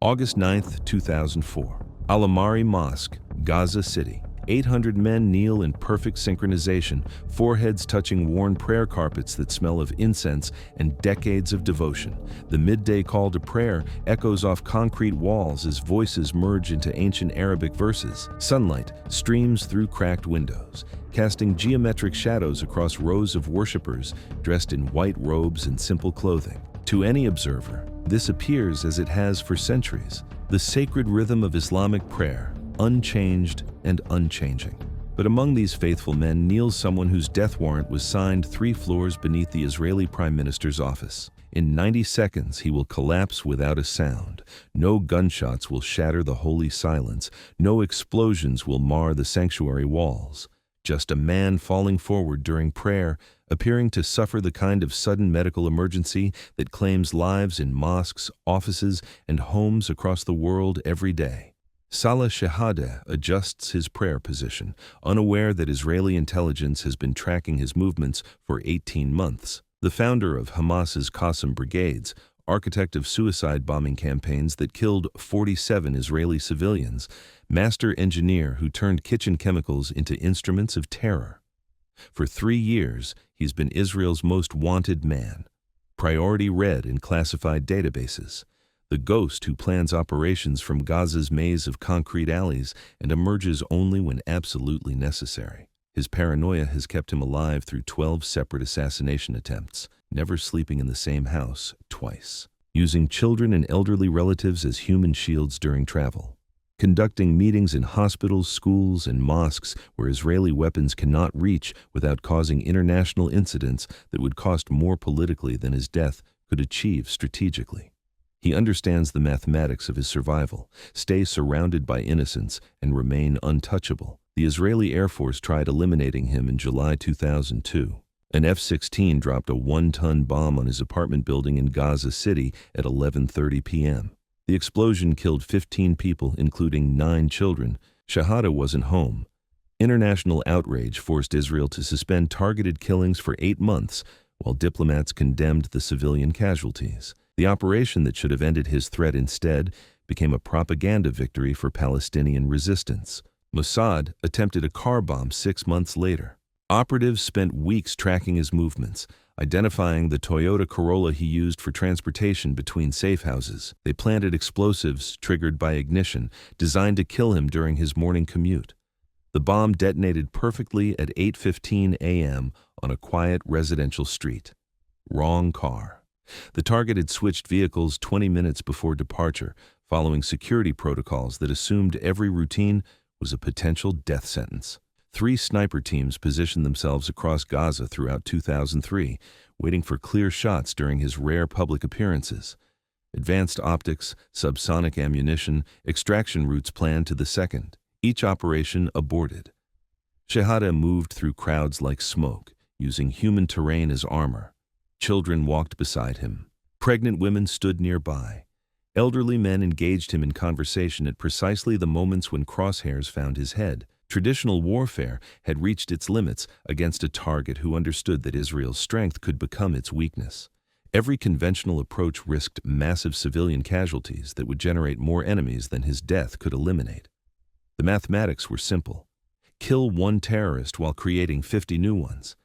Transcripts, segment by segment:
August 9th, 2004. Al-Amari Mosque, Gaza City. 800 men kneel in perfect synchronization, foreheads touching worn prayer carpets that smell of incense and decades of devotion. The midday call to prayer echoes off concrete walls as voices merge into ancient Arabic verses. Sunlight streams through cracked windows, casting geometric shadows across rows of worshippers dressed in white robes and simple clothing. To any observer, this appears as it has for centuries, the sacred rhythm of Islamic prayer, unchanged and unchanging. But among these faithful men kneels someone whose death warrant was signed 3 floors beneath the Israeli Prime Minister's office. In 90 seconds, he will collapse without a sound. No gunshots will shatter the holy silence. No explosions will mar the sanctuary walls. Just a man falling forward during prayer, appearing to suffer the kind of sudden medical emergency that claims lives in mosques, offices, and homes across the world every day. Salah Shehadeh adjusts his prayer position, unaware that Israeli intelligence has been tracking his movements for 18 months. The founder of Hamas's Qassam brigades, architect of suicide bombing campaigns that killed 47 Israeli civilians, master engineer who turned kitchen chemicals into instruments of terror. For 3 years, he's been Israel's most wanted man, priority red in classified databases, the ghost who plans operations from Gaza's maze of concrete alleys and emerges only when absolutely necessary. His paranoia has kept him alive through 12 separate assassination attempts, never sleeping in the same house twice, using children and elderly relatives as human shields during travel, conducting meetings in hospitals, schools, and mosques where Israeli weapons cannot reach without causing international incidents that would cost more politically than his death could achieve strategically. He understands the mathematics of his survival, stay surrounded by innocents, and remain untouchable. The Israeli Air Force tried eliminating him in July 2002. An F-16 dropped a 1-ton bomb on his apartment building in Gaza City at 11:30 p.m. The explosion killed 15 people, including 9 children. Shehadeh wasn't home. International outrage forced Israel to suspend targeted killings for 8 months, while diplomats condemned the civilian casualties. The operation that should have ended his threat instead became a propaganda victory for Palestinian resistance. Mossad attempted a car bomb 6 months later. Operatives spent weeks tracking his movements, identifying the Toyota Corolla he used for transportation between safe houses. They planted explosives triggered by ignition, designed to kill him during his morning commute. The bomb detonated perfectly at 8:15 a.m. on a quiet residential street. Wrong car. The target had switched vehicles 20 minutes before departure, following security protocols that assumed every routine was a potential death sentence. 3 sniper teams positioned themselves across Gaza throughout 2003, waiting for clear shots during his rare public appearances. Advanced optics, subsonic ammunition, extraction routes planned to the second. Each operation aborted. Shehadeh moved through crowds like smoke, using human terrain as armor. Children walked beside him. Pregnant women stood nearby. Elderly men engaged him in conversation at precisely the moments when crosshairs found his head. Traditional warfare had reached its limits against a target who understood that Israel's strength could become its weakness. Every conventional approach risked massive civilian casualties that would generate more enemies than his death could eliminate. The mathematics were simple. Kill 1 terrorist while creating 50 new ones,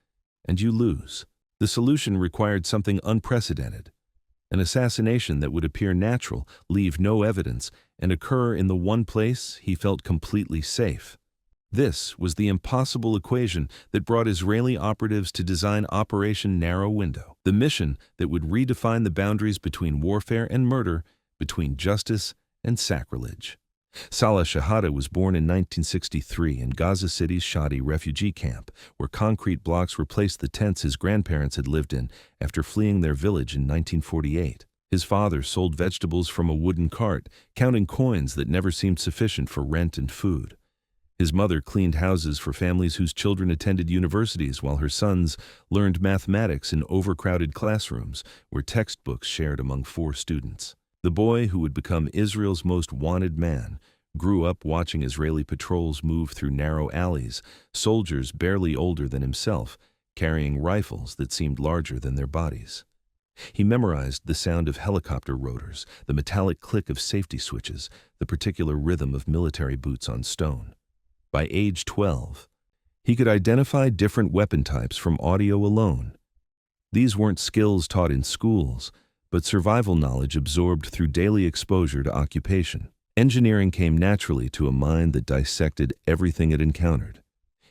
and you lose. The solution required something unprecedented. An assassination that would appear natural, leave no evidence, and occur in the one place he felt completely safe. This was the impossible equation that brought Israeli operatives to design Operation Narrow Window, the mission that would redefine the boundaries between warfare and murder, between justice and sacrilege. Salah Shehadeh was born in 1963 in Gaza City's Shadi refugee camp, where concrete blocks replaced the tents his grandparents had lived in after fleeing their village in 1948. His father sold vegetables from a wooden cart, counting coins that never seemed sufficient for rent and food. His mother cleaned houses for families whose children attended universities while her sons learned mathematics in overcrowded classrooms where textbooks shared among 4 students. The boy who would become Israel's most wanted man grew up watching Israeli patrols move through narrow alleys, soldiers barely older than himself, carrying rifles that seemed larger than their bodies. He memorized the sound of helicopter rotors, the metallic click of safety switches, the particular rhythm of military boots on stone. By age 12, he could identify different weapon types from audio alone. These weren't skills taught in schools, but survival knowledge absorbed through daily exposure to occupation. Engineering came naturally to a mind that dissected everything it encountered.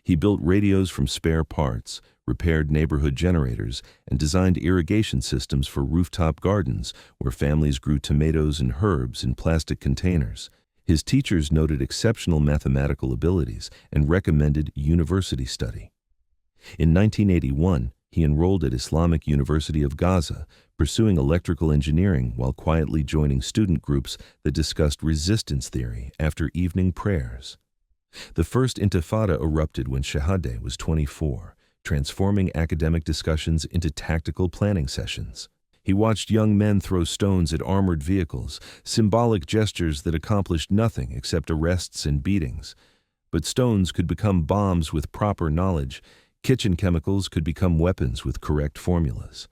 He built radios from spare parts, repaired neighborhood generators, and designed irrigation systems for rooftop gardens where families grew tomatoes and herbs in plastic containers. His teachers noted exceptional mathematical abilities and recommended university study. In 1981, he enrolled at Islamic University of Gaza, pursuing electrical engineering while quietly joining student groups that discussed resistance theory after evening prayers. The first intifada erupted when Shahadeh was 24, transforming academic discussions into tactical planning sessions. He watched young men throw stones at armored vehicles, symbolic gestures that accomplished nothing except arrests and beatings. But stones could become bombs with proper knowledge. Kitchen chemicals could become weapons with correct formulas.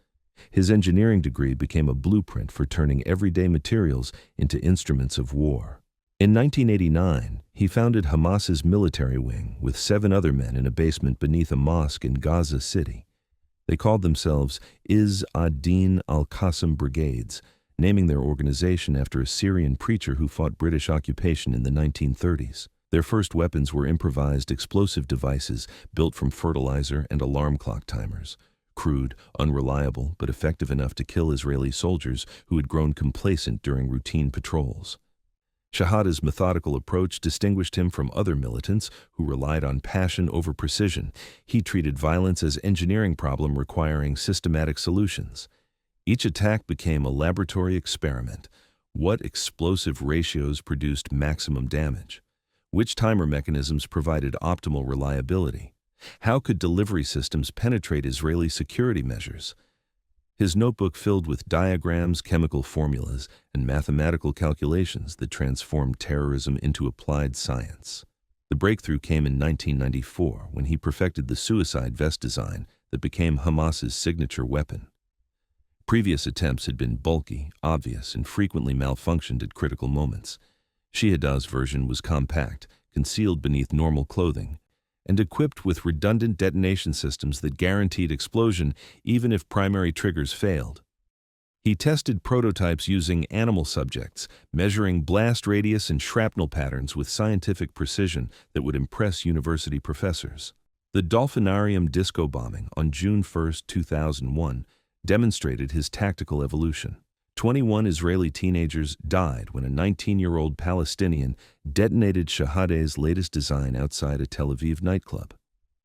His engineering degree became a blueprint for turning everyday materials into instruments of war. In 1989, he founded Hamas's military wing with 7 other men in a basement beneath a mosque in Gaza City. They called themselves Izz ad-Din al-Qassam Brigades, naming their organization after a Syrian preacher who fought British occupation in the 1930s. Their first weapons were improvised explosive devices built from fertilizer and alarm clock timers. Crude, unreliable, but effective enough to kill Israeli soldiers who had grown complacent during routine patrols. Shahadeh's methodical approach distinguished him from other militants who relied on passion over precision. He treated violence as an engineering problem requiring systematic solutions. Each attack became a laboratory experiment. What explosive ratios produced maximum damage? Which timer mechanisms provided optimal reliability? How could delivery systems penetrate Israeli security measures? His notebook filled with diagrams, chemical formulas, and mathematical calculations that transformed terrorism into applied science. The breakthrough came in 1994 when he perfected the suicide vest design that became Hamas's signature weapon. Previous attempts had been bulky, obvious, and frequently malfunctioned at critical moments. Shahadeh's version was compact, concealed beneath normal clothing, and equipped with redundant detonation systems that guaranteed explosion even if primary triggers failed. He tested prototypes using animal subjects, measuring blast radius and shrapnel patterns with scientific precision that would impress university professors. The Dolphinarium disco bombing on June 1, 2001, demonstrated his tactical evolution. 21 Israeli teenagers died when a 19-year-old Palestinian detonated Shahadeh's latest design outside a Tel Aviv nightclub.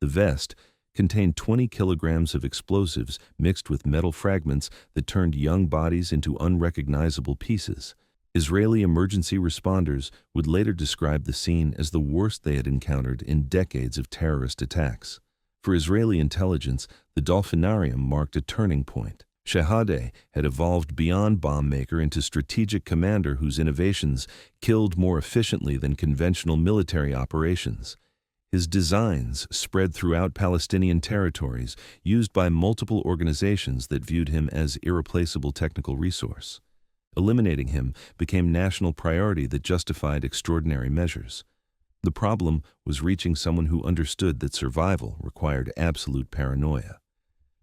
The vest contained 20 kilograms of explosives mixed with metal fragments that turned young bodies into unrecognizable pieces. Israeli emergency responders would later describe the scene as the worst they had encountered in decades of terrorist attacks. For Israeli intelligence, the Dolphinarium marked a turning point. Shahadeh had evolved beyond bomb maker into strategic commander whose innovations killed more efficiently than conventional military operations. His designs spread throughout Palestinian territories, used by multiple organizations that viewed him as irreplaceable technical resource. Eliminating him became national priority that justified extraordinary measures. The problem was reaching someone who understood that survival required absolute paranoia.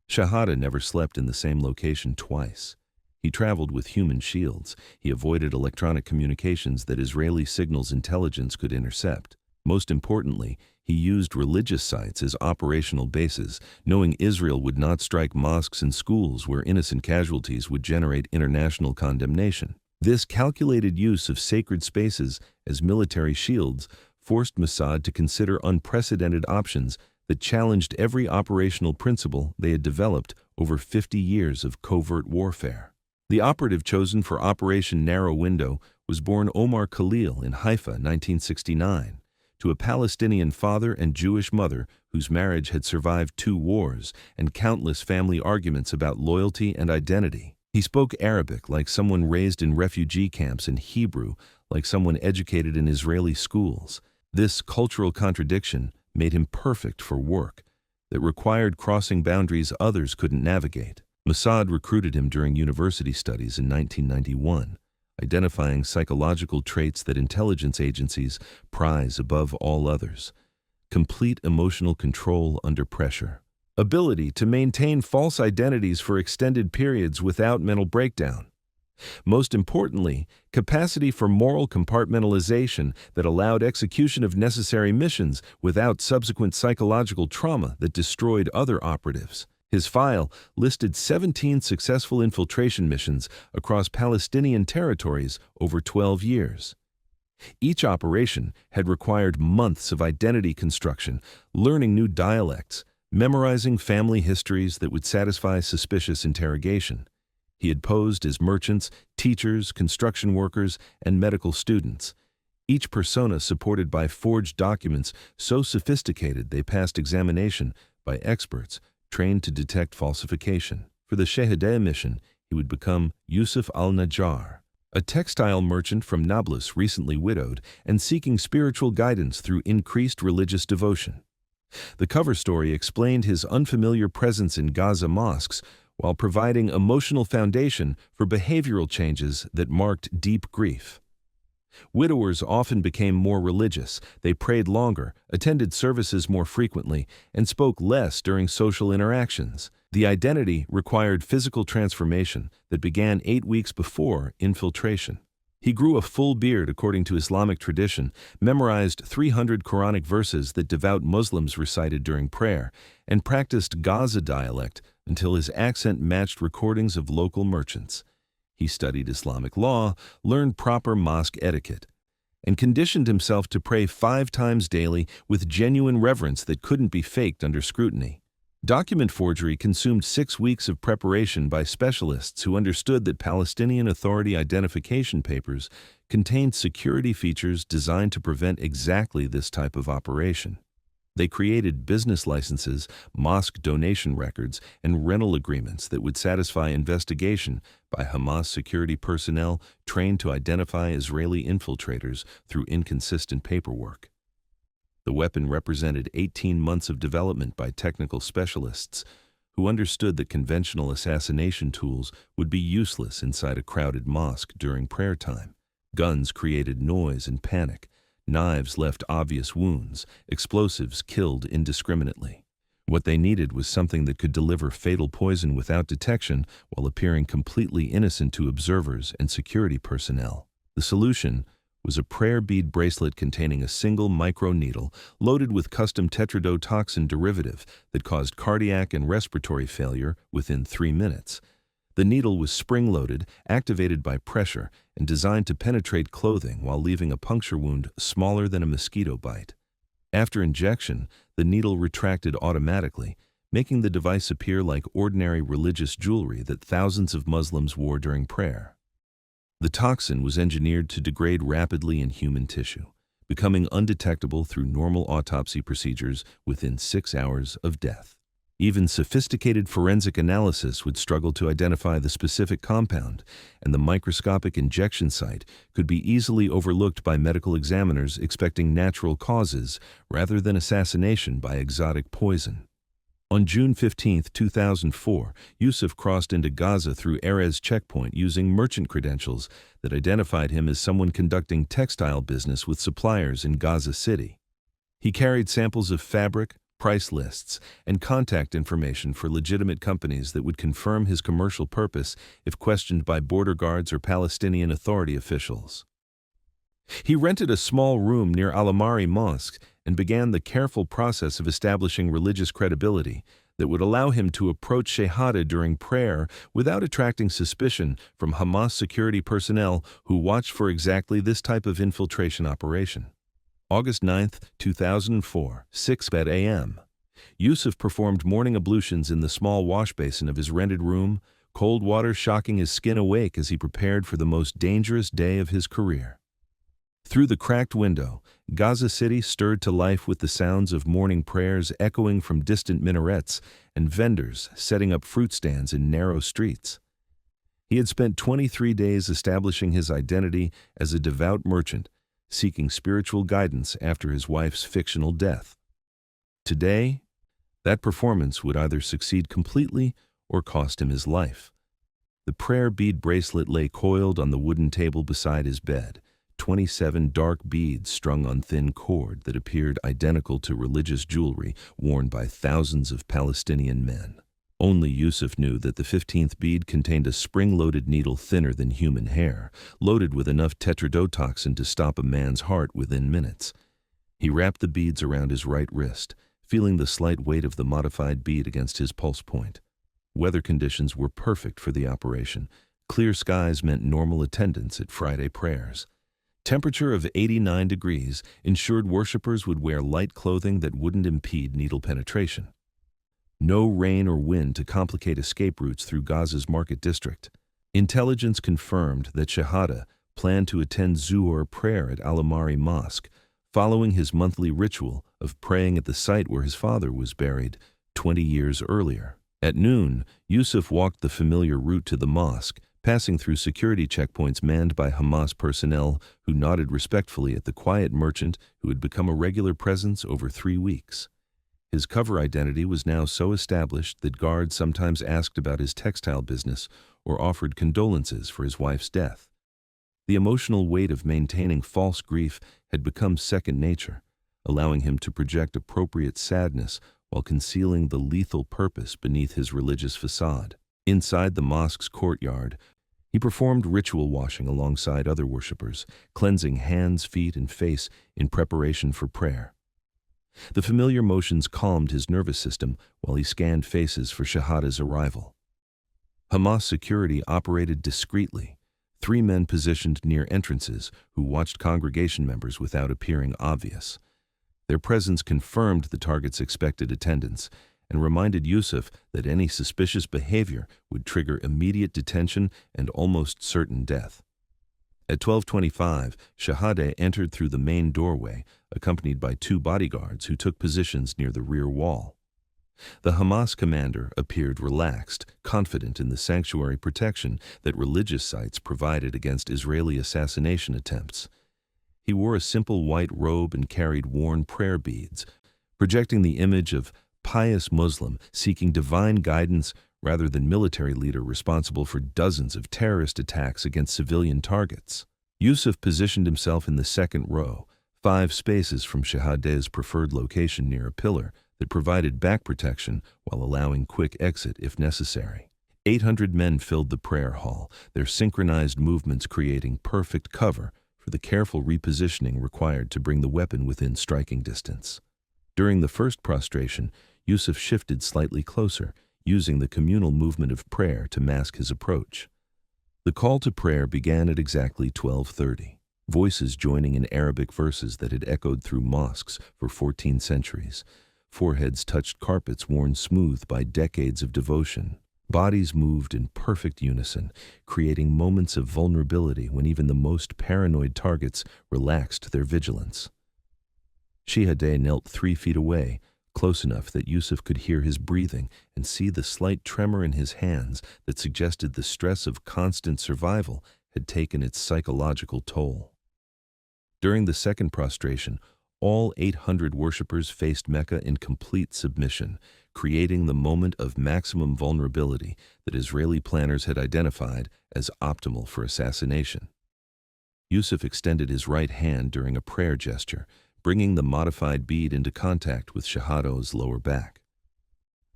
Shahadeh never slept in the same location twice. He traveled with human shields. He avoided electronic communications that Israeli signals intelligence could intercept. Most importantly, he used religious sites as operational bases, knowing Israel would not strike mosques and schools where innocent casualties would generate international condemnation. This calculated use of sacred spaces as military shields forced Mossad to consider unprecedented options that challenged every operational principle they had developed over 50 years of covert warfare. The operative chosen for Operation Narrow Window was born Omar Khalil in Haifa, 1969, to a Palestinian father and Jewish mother whose marriage had survived 2 wars and countless family arguments about loyalty and identity. He spoke Arabic like someone raised in refugee camps and Hebrew like someone educated in Israeli schools. This cultural contradiction made him perfect for work that required crossing boundaries others couldn't navigate. Mossad recruited him during university studies in 1991, identifying psychological traits that intelligence agencies prize above all others: complete emotional control under pressure, ability to maintain false identities for extended periods without mental breakdown. Most importantly, capacity for moral compartmentalization that allowed execution of necessary missions without subsequent psychological trauma that destroyed other operatives. His file listed 17 successful infiltration missions across Palestinian territories over 12 years. Each operation had required months of identity construction, learning new dialects, memorizing family histories that would satisfy suspicious interrogation. He had posed as merchants, teachers, construction workers, and medical students, each persona supported by forged documents so sophisticated they passed examination by experts trained to detect falsification. For the Shahideh mission, he would become Yusuf al-Najjar, a textile merchant from Nablus recently widowed and seeking spiritual guidance through increased religious devotion. The cover story explained his unfamiliar presence in Gaza mosques while providing emotional foundation for behavioral changes that marked deep grief. Widowers often became more religious, they prayed longer, attended services more frequently, and spoke less during social interactions. The identity required physical transformation that began 8 weeks before infiltration. He grew a full beard according to Islamic tradition, memorized 300 Quranic verses that devout Muslims recited during prayer, and practiced Gaza dialect until his accent matched recordings of local merchants. He studied Islamic law, learned proper mosque etiquette, and conditioned himself to pray 5 times daily with genuine reverence that couldn't be faked under scrutiny. Document forgery consumed 6 weeks of preparation by specialists who understood that Palestinian Authority identification papers contained security features designed to prevent exactly this type of operation. They created business licenses, mosque donation records, and rental agreements that would satisfy investigation by Hamas security personnel trained to identify Israeli infiltrators through inconsistent paperwork. The weapon represented 18 months of development by technical specialists who understood that conventional assassination tools would be useless inside a crowded mosque during prayer time. Guns created noise and panic. Knives left obvious wounds. Explosives killed indiscriminately. What they needed was something that could deliver fatal poison without detection while appearing completely innocent to observers and security personnel. The solution was a prayer bead bracelet containing a single microneedle loaded with custom tetrodotoxin derivative that caused cardiac and respiratory failure within 3 minutes. The needle was spring-loaded, activated by pressure, and designed to penetrate clothing while leaving a puncture wound smaller than a mosquito bite. After injection, the needle retracted automatically, making the device appear like ordinary religious jewelry that thousands of Muslims wore during prayer. The toxin was engineered to degrade rapidly in human tissue, becoming undetectable through normal autopsy procedures within 6 hours of death. Even sophisticated forensic analysis would struggle to identify the specific compound, and the microscopic injection site could be easily overlooked by medical examiners expecting natural causes rather than assassination by exotic poison. On June 15, 2004, Yusuf crossed into Gaza through Erez checkpoint using merchant credentials that identified him as someone conducting textile business with suppliers in Gaza City. He carried samples of fabric, price lists, and contact information for legitimate companies that would confirm his commercial purpose if questioned by border guards or Palestinian Authority officials. He rented a small room near Al-Amari Mosque and began the careful process of establishing religious credibility that would allow him to approach Shahada during prayer without attracting suspicion from Hamas security personnel who watched for exactly this type of infiltration operation. August 9, 2004, 6 a.m. Yusuf performed morning ablutions in the small wash basin of his rented room, cold water shocking his skin awake as he prepared for the most dangerous day of his career. Through the cracked window, Gaza City stirred to life with the sounds of morning prayers echoing from distant minarets and vendors setting up fruit stands in narrow streets. He had spent 23 days establishing his identity as a devout merchant, seeking spiritual guidance after his wife's fictional death. Today, that performance would either succeed completely or cost him his life. The prayer bead bracelet lay coiled on the wooden table beside his bed, 27 dark beads strung on thin cord that appeared identical to religious jewelry worn by thousands of Palestinian men. Only Yusuf knew that the 15th bead contained a spring-loaded needle thinner than human hair, loaded with enough tetrodotoxin to stop a man's heart within minutes. He wrapped the beads around his right wrist, feeling the slight weight of the modified bead against his pulse point. Weather conditions were perfect for the operation. Clear skies meant normal attendance at Friday prayers. Temperature of 89 degrees ensured worshippers would wear light clothing that wouldn't impede needle penetration. No rain or wind to complicate escape routes through Gaza's market district. Intelligence confirmed that Shahada planned to attend Zuhr prayer at Al-Amari Mosque, following his monthly ritual of praying at the site where his father was buried 20 years earlier. At noon, Yusuf walked the familiar route to the mosque, passing through security checkpoints manned by Hamas personnel who nodded respectfully at the quiet merchant who had become a regular presence over 3 weeks. His cover identity was now so established that guards sometimes asked about his textile business or offered condolences for his wife's death. The emotional weight of maintaining false grief had become second nature, allowing him to project appropriate sadness while concealing the lethal purpose beneath his religious facade. Inside the mosque's courtyard, he performed ritual washing alongside other worshippers, cleansing hands, feet, and face in preparation for prayer. The familiar motions calmed his nervous system while he scanned faces for Shahada's arrival. Hamas security operated discreetly, 3 men positioned near entrances who watched congregation members without appearing obvious. Their presence confirmed the target's expected attendance and reminded Yusuf that any suspicious behavior would trigger immediate detention and almost certain death. At 12:25, Shahada entered through the main doorway, accompanied by 2 bodyguards who took positions near the rear wall. The Hamas commander appeared relaxed, confident in the sanctuary protection that religious sites provided against Israeli assassination attempts. He wore a simple white robe and carried worn prayer beads, projecting the image of pious Muslim seeking divine guidance rather than military leader responsible for dozens of terrorist attacks against civilian targets. Yusuf positioned himself in the second row, 5 spaces from Shahada's preferred location near a pillar that provided back protection while allowing quick exit if necessary. 800 men filled the prayer hall, their synchronized movements creating perfect cover for the careful repositioning required to bring the weapon within striking distance. During the first prostration, Yusuf shifted slightly closer, using the communal movement of prayer to mask his approach. The call to prayer began at exactly 12:30, voices joining in Arabic verses that had echoed through mosques for 14 centuries. Foreheads touched carpets worn smooth by decades of devotion. Bodies moved in perfect unison, creating moments of vulnerability when even the most paranoid targets relaxed their vigilance. Shahada knelt 3 feet away, close enough that Yusuf could hear his breathing and see the slight tremor in his hands that suggested the stress of constant survival had taken its psychological toll. During the second prostration, all 800 worshippers faced Mecca in complete submission, creating the moment of maximum vulnerability that Israeli planners had identified as optimal for assassination. Yusuf extended his right hand during a prayer gesture, bringing the modified bead into contact with Shahada's lower back.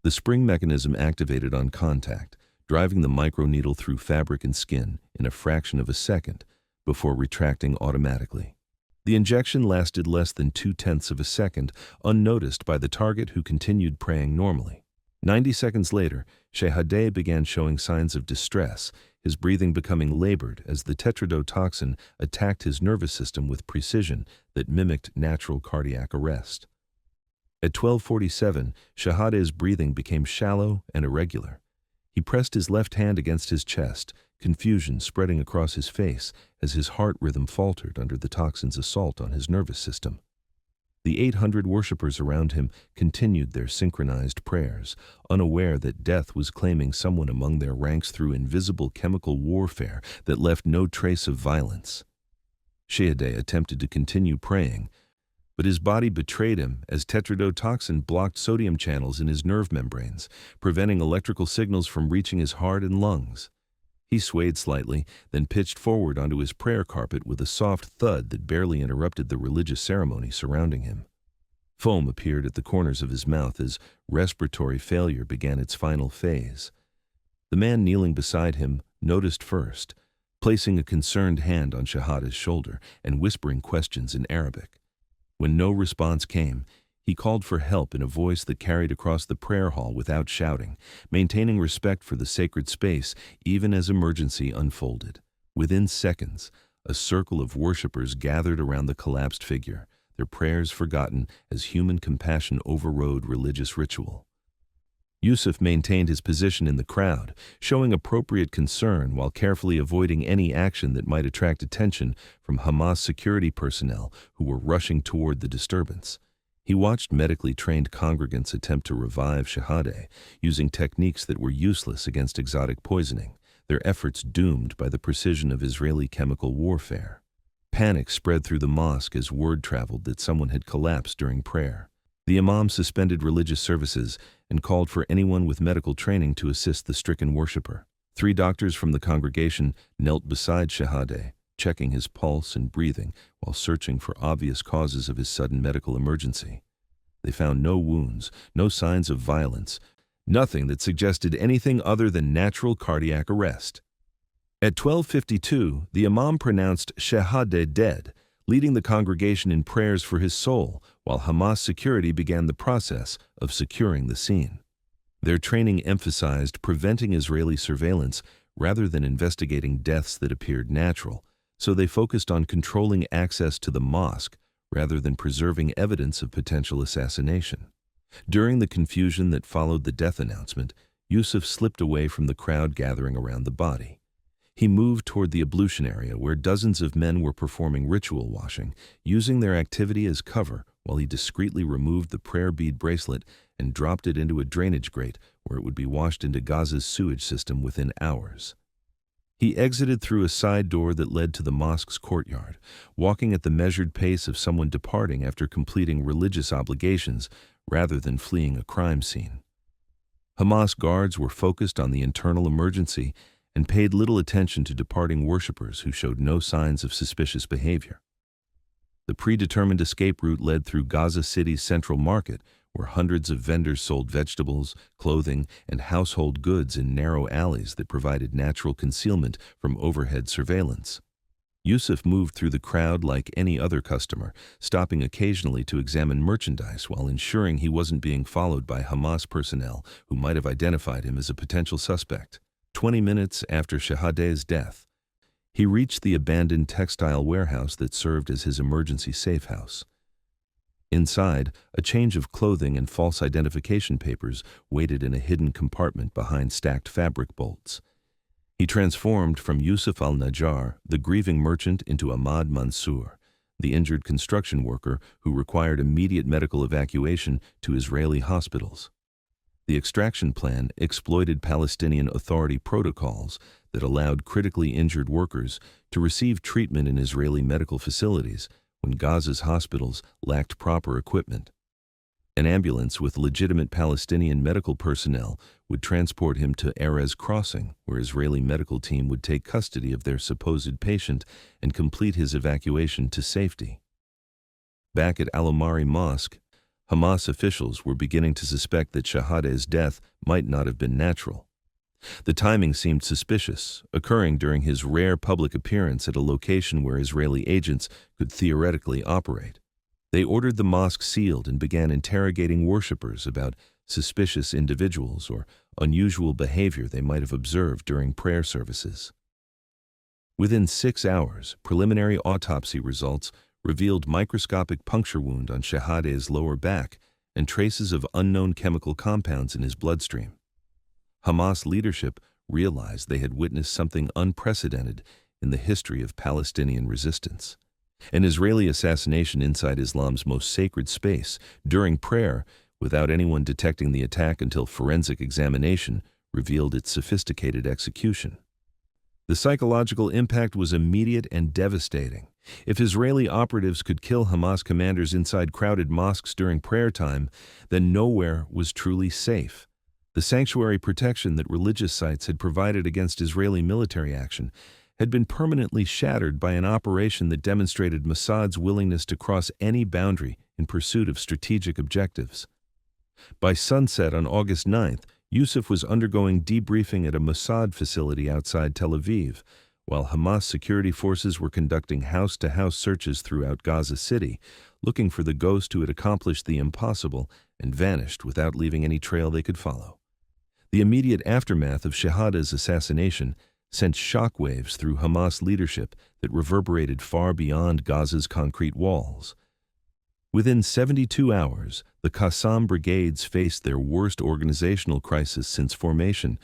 The spring mechanism activated on contact, driving the microneedle through fabric and skin in a fraction of a second before retracting automatically. The injection lasted less than 0.2 of a second, unnoticed by the target who continued praying normally. 90 seconds later, Shahada began showing signs of distress, his breathing becoming labored as the tetrodotoxin attacked his nervous system with precision that mimicked natural cardiac arrest. At 12:47, Shahada's breathing became shallow and irregular. He pressed his left hand against his chest, confusion spreading across his face as his heart rhythm faltered under the toxin's assault on his nervous system. The 800 worshippers around him continued their synchronized prayers, unaware that death was claiming someone among their ranks through invisible chemical warfare that left no trace of violence. Shahada attempted to continue praying, But his body betrayed him as tetrodotoxin blocked sodium channels in his nerve membranes, preventing electrical signals from reaching his heart and lungs. He swayed slightly, then pitched forward onto his prayer carpet with a soft thud that barely interrupted the religious ceremony surrounding him. Foam appeared at the corners of his mouth as respiratory failure began its final phase. The man kneeling beside him noticed first, placing a concerned hand on Shahade's shoulder and whispering questions in Arabic. When no response came, he called for help in a voice that carried across the prayer hall without shouting, maintaining respect for the sacred space even as emergency unfolded. Within seconds, a circle of worshippers gathered around the collapsed figure, their prayers forgotten as human compassion overrode religious ritual. Yusuf maintained his position in the crowd, showing appropriate concern while carefully avoiding any action that might attract attention from Hamas security personnel who were rushing toward the disturbance. He watched medically trained congregants attempt to revive Shahadeh, using techniques that were useless against exotic poisoning, their efforts doomed by the precision of Israeli chemical warfare. Panic spread through the mosque as word traveled that someone had collapsed during prayer. The imam suspended religious services and called for anyone with medical training to assist the stricken worshipper. 3 doctors from the congregation knelt beside Shahadeh, checking his pulse and breathing while searching for obvious causes of his sudden medical emergency. They found no wounds, no signs of violence, nothing that suggested anything other than natural cardiac arrest. At 12:52, the imam pronounced Shahadeh dead, leading the congregation in prayers for his soul, while Hamas security began the process of securing the scene. Their training emphasized preventing Israeli surveillance rather than investigating deaths that appeared natural, so they focused on controlling access to the mosque rather than preserving evidence of potential assassination. During the confusion that followed the death announcement, Yusuf slipped away from the crowd gathering around the body. He moved toward the ablution area where dozens of men were performing ritual washing, using their activity as cover while he discreetly removed the prayer bead bracelet and dropped it into a drainage grate where it would be washed into Gaza's sewage system within hours. He exited through a side door that led to the mosque's courtyard, walking at the measured pace of someone departing after completing religious obligations rather than fleeing a crime scene. Hamas guards were focused on the internal emergency and paid little attention to departing worshippers who showed no signs of suspicious behavior. The predetermined escape route led through Gaza City's central market, where hundreds of vendors sold vegetables, clothing, and household goods in narrow alleys that provided natural concealment from overhead surveillance. Yusuf moved through the crowd like any other customer, stopping occasionally to examine merchandise while ensuring he wasn't being followed by Hamas personnel who might have identified him as a potential suspect. 20 minutes after Shahadeh's death, he reached the abandoned textile warehouse that served as his emergency safe house. Inside, a change of clothing and false identification papers waited in a hidden compartment behind stacked fabric bolts. He transformed from Yusuf al-Najjar, the grieving merchant, into Ahmad Mansour, the injured construction worker who required immediate medical evacuation to Israeli hospitals. The extraction plan exploited Palestinian Authority protocols that allowed critically injured workers to receive treatment in Israeli medical facilities when Gaza's hospitals lacked proper equipment. An ambulance with legitimate Palestinian medical personnel would transport him to Erez Crossing, where Israeli medical team would take custody of their supposed patient and complete his evacuation to safety. Back at Al-Omari Mosque, Hamas officials were beginning to suspect that Shahadeh's death might not have been natural. The timing seemed suspicious, occurring during his rare public appearance at a location where Israeli agents could theoretically operate. They ordered the mosque sealed and began interrogating worshippers about suspicious individuals or unusual behavior they might have observed during prayer services. Within 6 hours, preliminary autopsy results revealed microscopic puncture wound on Shahadeh's lower back and traces of unknown chemical compounds in his bloodstream. Hamas leadership realized they had witnessed something unprecedented in the history of Palestinian resistance. An Israeli assassination inside Islam's most sacred space during prayer without anyone detecting the attack until forensic examination revealed its sophisticated execution. The psychological impact was immediate and devastating. If Israeli operatives could kill Hamas commanders inside crowded mosques during prayer time, then nowhere was truly safe. The sanctuary protection that religious sites had provided against Israeli military action had been permanently shattered by an operation that demonstrated Mossad's willingness to cross any boundary in pursuit of strategic objectives. By sunset on August 9th, Yusuf was undergoing debriefing at a Mossad facility outside Tel Aviv, while Hamas security forces were conducting house-to-house searches throughout Gaza City, looking for the ghost who had accomplished the impossible and vanished without leaving any trail they could follow. The immediate aftermath of Shahada's assassination sent shockwaves through Hamas leadership that reverberated far beyond Gaza's concrete walls. Within 72 hours, the Qassam brigades faced their worst organizational crisis since formation,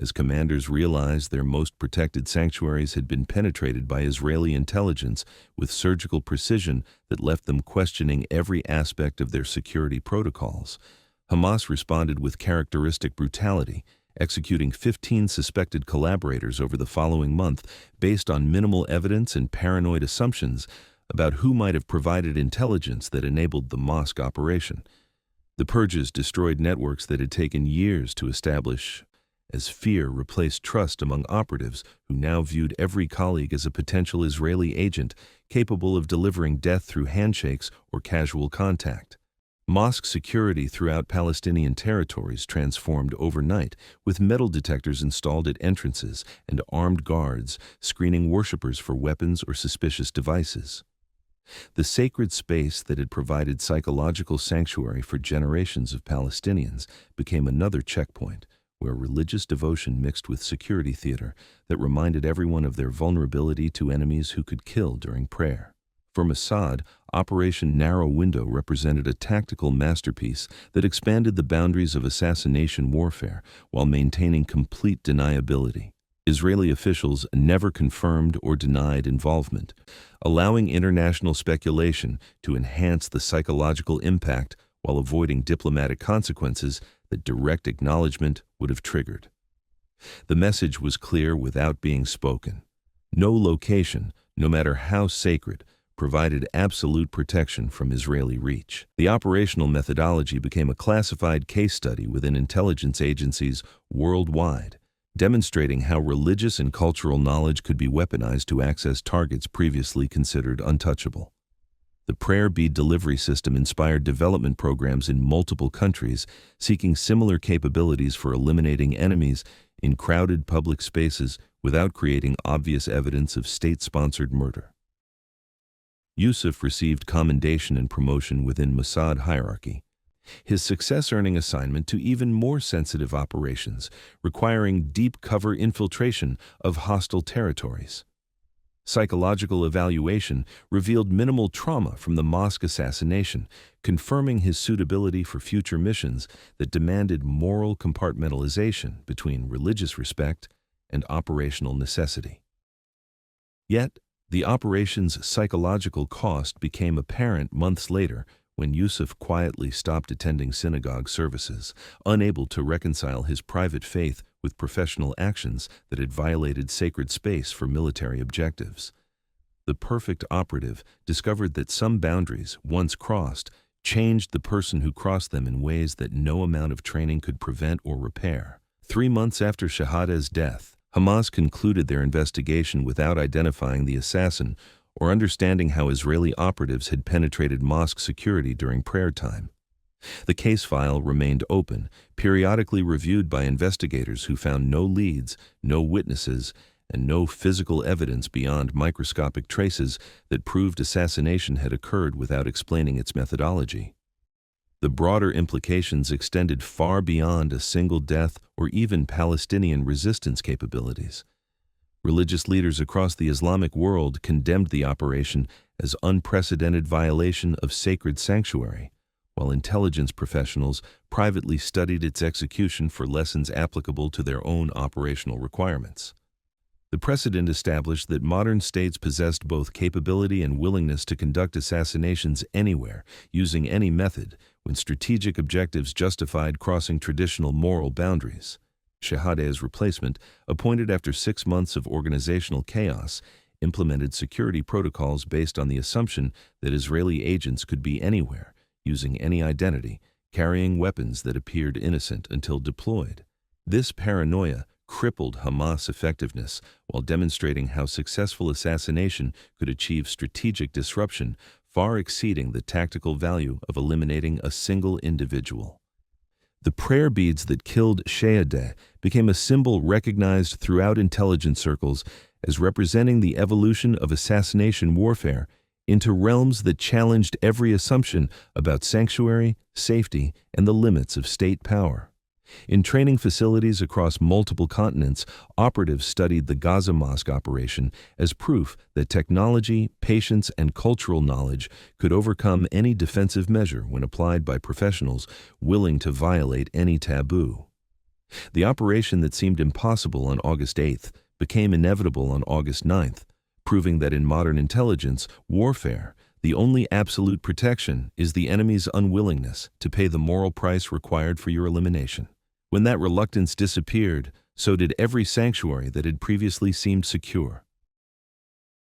as commanders realized their most protected sanctuaries had been penetrated by Israeli intelligence with surgical precision that left them questioning every aspect of their security protocols. Hamas responded with characteristic brutality, executing 15 suspected collaborators over the following month based on minimal evidence and paranoid assumptions about who might have provided intelligence that enabled the mosque operation. The purges destroyed networks that had taken years to establish, as fear replaced trust among operatives who now viewed every colleague as a potential Israeli agent capable of delivering death through handshakes or casual contact. Mosque security throughout Palestinian territories transformed overnight, with metal detectors installed at entrances and armed guards screening worshippers for weapons or suspicious devices. The sacred space that had provided psychological sanctuary for generations of Palestinians became another checkpoint, where religious devotion mixed with security theater that reminded everyone of their vulnerability to enemies who could kill during prayer. For Mossad, Operation Narrow Window represented a tactical masterpiece that expanded the boundaries of assassination warfare while maintaining complete deniability. Israeli officials never confirmed or denied involvement, allowing international speculation to enhance the psychological impact while avoiding diplomatic consequences that direct acknowledgement would have triggered. The message was clear without being spoken. No location, no matter how sacred, provided absolute protection from Israeli reach. The operational methodology became a classified case study within intelligence agencies worldwide, demonstrating how religious and cultural knowledge could be weaponized to access targets previously considered untouchable. The prayer bead delivery system inspired development programs in multiple countries, seeking similar capabilities for eliminating enemies in crowded public spaces without creating obvious evidence of state-sponsored murder. Yusuf received commendation and promotion within Mossad hierarchy, his success earning assignment to even more sensitive operations, requiring deep cover infiltration of hostile territories. Psychological evaluation revealed minimal trauma from the mosque assassination, confirming his suitability for future missions that demanded moral compartmentalization between religious respect and operational necessity. Yet, the operation's psychological cost became apparent months later when Yusuf quietly stopped attending synagogue services, unable to reconcile his private faith with professional actions that had violated sacred space for military objectives. The perfect operative discovered that some boundaries, once crossed, changed the person who crossed them in ways that no amount of training could prevent or repair. 3 months after Shahada's death, Hamas concluded their investigation without identifying the assassin or understanding how Israeli operatives had penetrated mosque security during prayer time. The case file remained open, periodically reviewed by investigators who found no leads, no witnesses, and no physical evidence beyond microscopic traces that proved assassination had occurred without explaining its methodology. The broader implications extended far beyond a single death or even Palestinian resistance capabilities. Religious leaders across the Islamic world condemned the operation as unprecedented violation of sacred sanctuary, while intelligence professionals privately studied its execution for lessons applicable to their own operational requirements. The precedent established that modern states possessed both capability and willingness to conduct assassinations anywhere, using any method, when strategic objectives justified crossing traditional moral boundaries. Shahade's replacement, appointed after 6 months of organizational chaos, implemented security protocols based on the assumption that Israeli agents could be anywhere, using any identity, carrying weapons that appeared innocent until deployed. This paranoia crippled Hamas' effectiveness while demonstrating how successful assassination could achieve strategic disruption, far exceeding the tactical value of eliminating a single individual. The prayer beads that killed Shahadeh became a symbol recognized throughout intelligence circles as representing the evolution of assassination warfare into realms that challenged every assumption about sanctuary, safety, and the limits of state power. In training facilities across multiple continents, operatives studied the Gaza Mosque operation as proof that technology, patience, and cultural knowledge could overcome any defensive measure when applied by professionals willing to violate any taboo. The operation that seemed impossible on August 8th became inevitable on August 9th, proving that in modern intelligence warfare, the only absolute protection is the enemy's unwillingness to pay the moral price required for your elimination. When that reluctance disappeared, so did every sanctuary that had previously seemed secure.